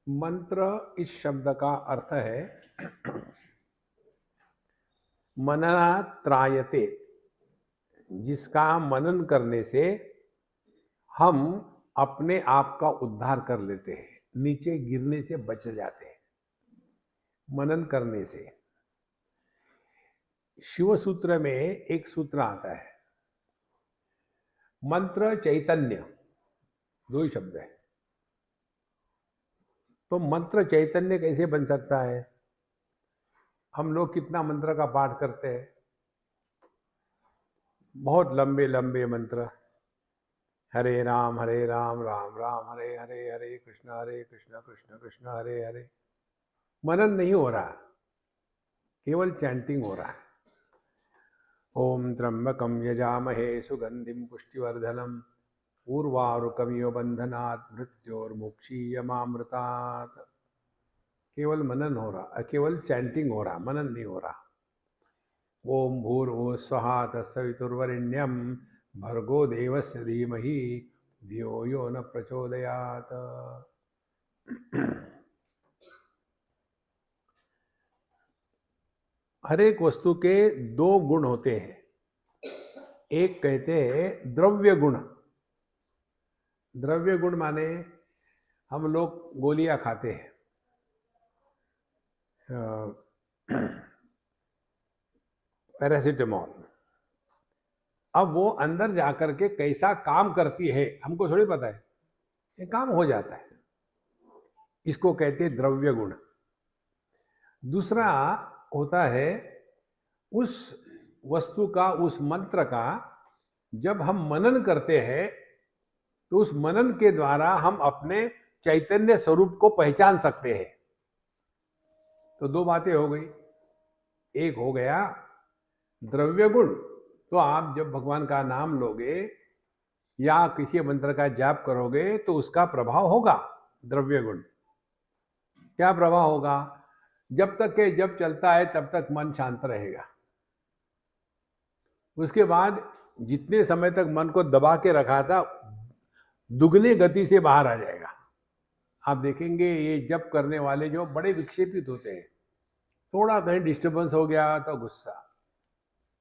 मंत्र इस शब्द का अर्थ है मननात्रायते, जिसका मनन करने से हम अपने आप का उद्धार कर लेते हैं, नीचे गिरने से बच जाते हैं मनन करने से। शिव सूत्र में एक सूत्र आता है, मंत्र चैतन्य, दो ही शब्द है। तो मंत्र चैतन्य कैसे बन सकता है? हम लोग कितना मंत्र का पाठ करते हैं, बहुत लंबे लंबे मंत्र, हरे राम राम राम हरे हरे, हरे कृष्ण कृष्ण कृष्ण हरे हरे। मनन नहीं हो रहा, केवल चैंटिंग हो रहा है। ओम त्र्यंबकम यजामहे सुगंधिम पुष्टिवर्धनम उर्वारुकमिव बंधनात् मृत्योर्मुक्षीयमामृतात्। केवल मनन हो रहा, केवल चैंटिंग हो रहा, मनन नहीं हो रहा। ओम भूर्भुवः स्वः तत्सवितुर्वरेण्यं भर्गो देवस्य धीमहि धियो यो न प्रचोदयात्। हर एक वस्तु के दो गुण होते हैं। एक कहते हैं द्रव्य गुण। द्रव्य गुण माने हम लोग गोलियां खाते हैं, पैरासिटामोल। अब वो अंदर जाकर के कैसा काम करती है हमको थोड़ी पता है, ये काम हो जाता है, इसको कहते हैं द्रव्य गुण। दूसरा होता है उस वस्तु का, उस मंत्र का जब हम मनन करते हैं तो उस मनन के द्वारा हम अपने चैतन्य स्वरूप को पहचान सकते हैं। तो दो बातें हो गई। एक हो गया द्रव्य गुण, तो आप जब भगवान का नाम लोगे या किसी मंत्र का जाप करोगे तो उसका प्रभाव होगा द्रव्य गुण। क्या प्रभाव होगा? जब तक के जब चलता है तब तक मन शांत रहेगा। उसके बाद जितने समय तक मन को दबा के रखा था, दुगने गति से बाहर आ जाएगा। आप देखेंगे ये जप करने वाले जो बड़े विक्षेपित होते हैं, थोड़ा कहीं डिस्टर्बेंस हो गया तो गुस्सा,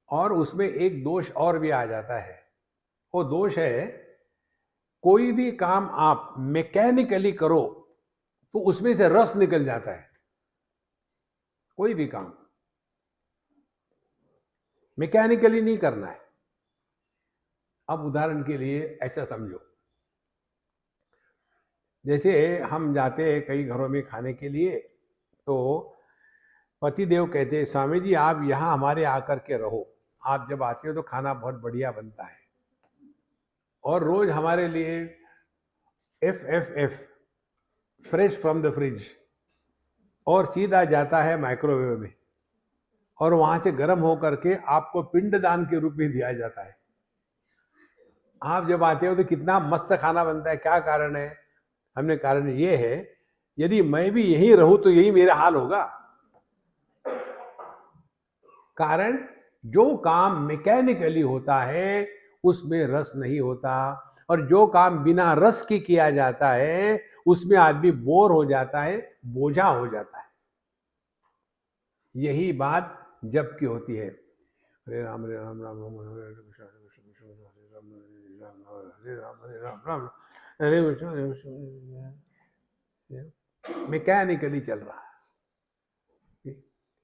और उसमें एक दोष और भी आ जाता है। वो दोष है, कोई भी काम आप मैकेनिकली करो तो उसमें से रस निकल जाता है। कोई भी काम मैकेनिकली नहीं करना है। अब उदाहरण के लिए ऐसा समझो, जैसे हम जाते हैं कई घरों में खाने के लिए, तो पतिदेव कहते हैं स्वामी जी आप यहाँ हमारे आकर के रहो, आप जब आते हो तो खाना बहुत बढ़िया बनता है, और रोज हमारे लिए F fresh from the fridge, और सीधा जाता है माइक्रोवेव में, और वहां से गर्म होकर के आपको पिंडदान के रूप में दिया जाता है। आप जब आते हो तो कितना मस्त खाना बनता है। क्या कारण है? हमने कारण ये है, यदि मैं भी यहीं रहूं तो यही मेरा हाल होगा। कारण जो काम मैकेनिकली होता है उसमें रस नहीं होता, और जो काम बिना रस के किया जाता है उसमें आदमी बोर हो जाता है, बोझा हो जाता है। यही बात जप की होती है। हरे राम राम राम हरे कृष्ण कृष्ण कृष्ण हरे राम हरे राम हरे राम राम हरे कृष्ण। मैकेनिकली चल रहा है,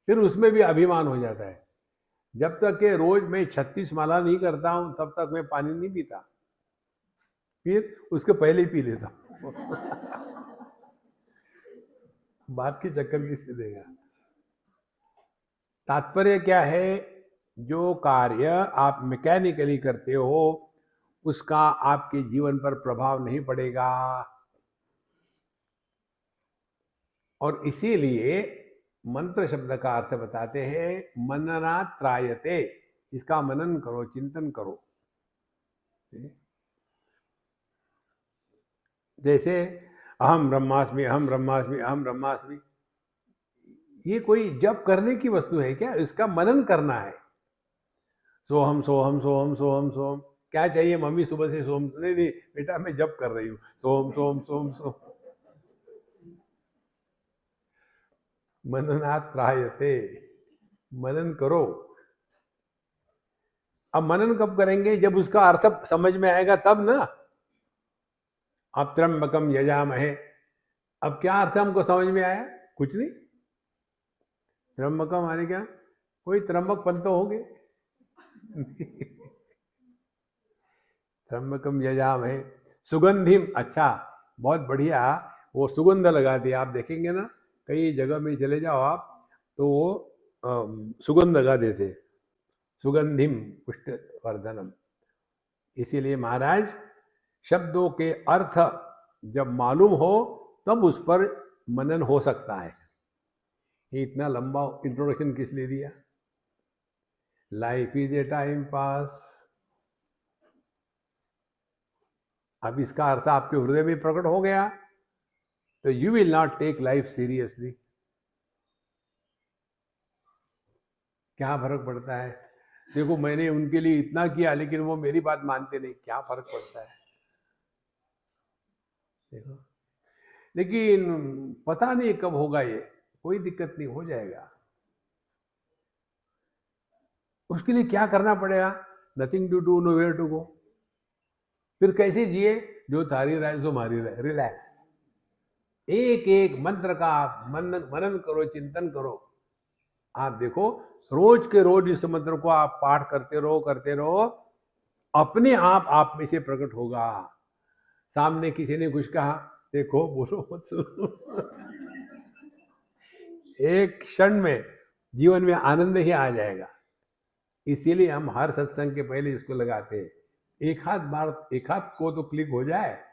फिर उसमें भी अभिमान हो जाता है। जब तक के रोज मैं 36 माला नहीं करता हूं तब तक मैं पानी नहीं पीता, फिर उसके पहले ही पी लेता हूं। बात की चक्कर किससे देगा? तात्पर्य क्या है? जो कार्य आप मैकेनिकली करते हो उसका आपके जीवन पर प्रभाव नहीं पड़ेगा, और इसीलिए मंत्र शब्द का अर्थ बताते हैं मननात्रायते। इसका मनन करो, चिंतन करो। जैसे अहम ब्रह्मास्मि अहम ब्रह्मास्मि अहम ब्रह्मास्मि, ये कोई जप करने की वस्तु है क्या? इसका मनन करना है। सोहम सोहम सोहम सोहम सोहम। क्या चाहिए मम्मी सुबह से? सोहम नहीं नहीं बेटा मैं जप कर रही हूँ, सोहम सोहम सोहम सोहम। मननात् त्रायते, मनन करो। अब मनन कब करेंगे? जब उसका अर्थ समझ में आएगा तब ना। अब त्र्यंबकम यजामहे, अब क्या अर्थ हमको समझ में आया? कुछ नहीं। त्र्यंबकम माने क्या? कोई त्र्यंबक पंत तो होंगे। त्र्यंबकम यजामहे सुगंधिम, अच्छा बहुत बढ़िया, वो सुगंध लगा दिया। आप देखेंगे ना कई जगह में चले जाओ आप, तो वो सुगंध लगा देते, सुगंधिम पुष्टवर्धनम। इसीलिए महाराज शब्दों के अर्थ जब मालूम हो तब उस पर मनन हो सकता है। ये इतना लंबा इंट्रोडक्शन किस लिए दिया? Life is a time pass. अब इसका अर्थ आपके हृदय में प्रकट हो गया तो you will not take life seriously. क्या फर्क पड़ता है? देखो मैंने उनके लिए इतना किया लेकिन वो मेरी बात मानते नहीं, क्या फर्क पड़ता है? देखो, लेकिन पता नहीं कब होगा ये, कोई दिक्कत नहीं, हो जाएगा। उसके लिए क्या करना पड़ेगा? Nothing to do, nowhere to go. फिर कैसे जिए? जो थारी राय सो मारी राय, रिलैक्स। एक एक मंत्र का आप मनन करो, चिंतन करो। आप देखो रोज के रोज इस मंत्र को आप पाठ करते रहो, अपने आप में से प्रकट होगा। सामने किसी ने कुछ कहा, देखो बोलो मत सुनो। एक क्षण में जीवन में आनंद ही आ जाएगा। इसीलिए हम हर सत्संग के पहले इसको लगाते हैं। एक हाथ को तो क्लिक हो जाए।